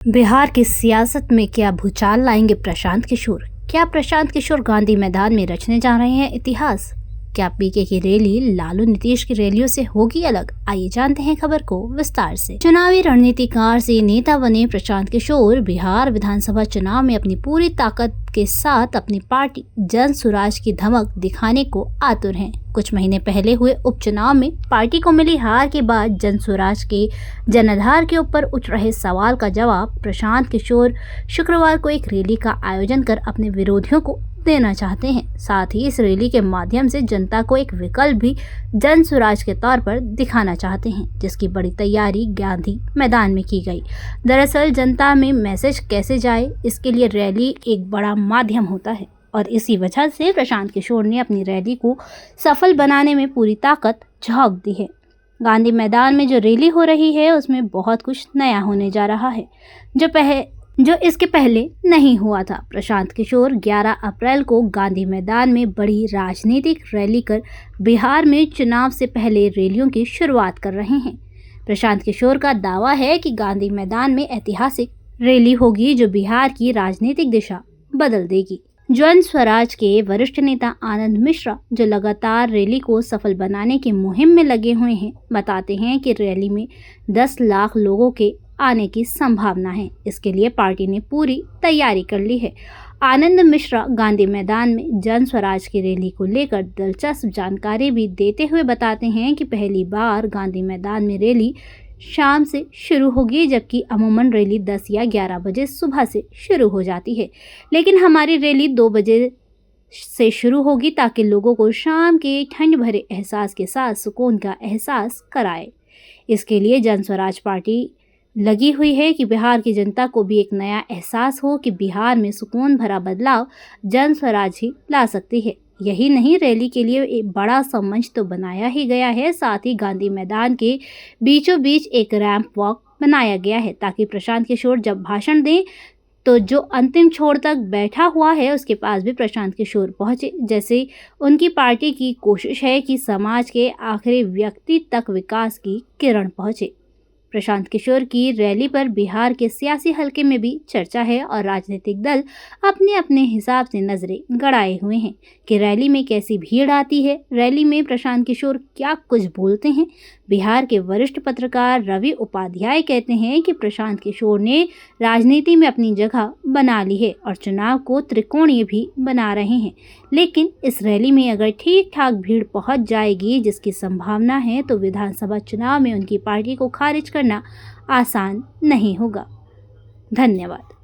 बिहार की सियासत में क्या भूचाल लाएंगे प्रशांत किशोर? क्या प्रशांत किशोर गांधी मैदान में रचने जा रहे हैं इतिहास? क्या पीके की रैली लालू नीतीश की रैलियों से होगी अलग? आइए जानते हैं खबर को विस्तार से। चुनावी रणनीतिकार से नेता बने प्रशांत किशोर बिहार विधानसभा चुनाव में अपनी पूरी ताकत के साथ अपनी पार्टी जन स्वराज की धमक दिखाने को आतुर हैं। कुछ महीने पहले हुए उपचुनाव में पार्टी को मिली हार के बाद जन स्वराज के जनाधार के ऊपर उठ रहे सवाल का जवाब प्रशांत किशोर शुक्रवार को एक रैली का आयोजन कर अपने विरोधियों को देना चाहते हैं। साथ ही इस रैली के माध्यम से जनता को एक विकल्प भी जन स्वराज के तौर पर दिखाना चाहते हैं, जिसकी बड़ी तैयारी गांधी मैदान में की गई। दरअसल जनता में मैसेज कैसे जाए, इसके लिए रैली एक बड़ा माध्यम होता है और इसी वजह से प्रशांत किशोर ने अपनी रैली को सफल बनाने में पूरी ताकत झोंक दी है। गांधी मैदान में जो रैली हो रही है उसमें बहुत कुछ नया होने जा रहा है जो इसके पहले नहीं हुआ था। प्रशांत किशोर 11 अप्रैल को गांधी मैदान में बड़ी राजनीतिक रैली कर बिहार में चुनाव से पहले रैलियों की शुरुआत कर रहे हैं। प्रशांत किशोर का दावा है कि गांधी मैदान में ऐतिहासिक रैली होगी जो बिहार की राजनीतिक दिशा बदल देगी। जन स्वराज के वरिष्ठ नेता आनंद मिश्रा, जो लगातार रैली को सफल बनाने की मुहिम में लगे हुए हैं, बताते हैं कि रैली में 10 लाख लोगों के आने की संभावना है। इसके लिए पार्टी ने पूरी तैयारी कर ली है। आनंद मिश्रा गांधी मैदान में जन स्वराज की रैली को लेकर दिलचस्प जानकारी भी देते हुए बताते हैं कि पहली बार गांधी मैदान में रैली शाम से शुरू होगी, जबकि अमूमन रैली 10 या 11 बजे सुबह से शुरू हो जाती है। लेकिन हमारी रैली 2 बजे से शुरू होगी ताकि लोगों को शाम के ठंड भरे एहसास के साथ सुकून का एहसास कराए। इसके लिए जन स्वराज पार्टी लगी हुई है कि बिहार की जनता को भी एक नया एहसास हो कि बिहार में सुकून भरा बदलाव जन स्वराज ही ला सकती है। यही नहीं, रैली के लिए एक बड़ा सा मंच तो बनाया ही गया है। साथ ही गांधी मैदान के बीचों बीच एक रैंप वॉक बनाया गया है ताकि प्रशांत किशोर जब भाषण दें तो जो अंतिम छोर तक बैठा हुआ है उसके पास भी प्रशांत किशोर पहुंचे। जैसे उनकी पार्टी की कोशिश है कि समाज के आखिरी व्यक्ति तक विकास की किरण पहुंचे। प्रशांत किशोर की रैली पर बिहार के सियासी हलके में भी चर्चा है और राजनीतिक दल अपने अपने हिसाब से नजरें गड़ाए हुए हैं कि रैली में कैसी भीड़ आती है, रैली में प्रशांत किशोर क्या कुछ बोलते हैं। बिहार के वरिष्ठ पत्रकार रवि उपाध्याय कहते हैं कि प्रशांत किशोर ने राजनीति में अपनी जगह बना ली है और चुनाव को त्रिकोणीय भी बना रहे हैं। लेकिन इस रैली में अगर ठीक ठाक भीड़ पहुंच जाएगी, जिसकी संभावना है, तो विधानसभा चुनाव में उनकी पार्टी को खारिज करना आसान नहीं होगा। धन्यवाद।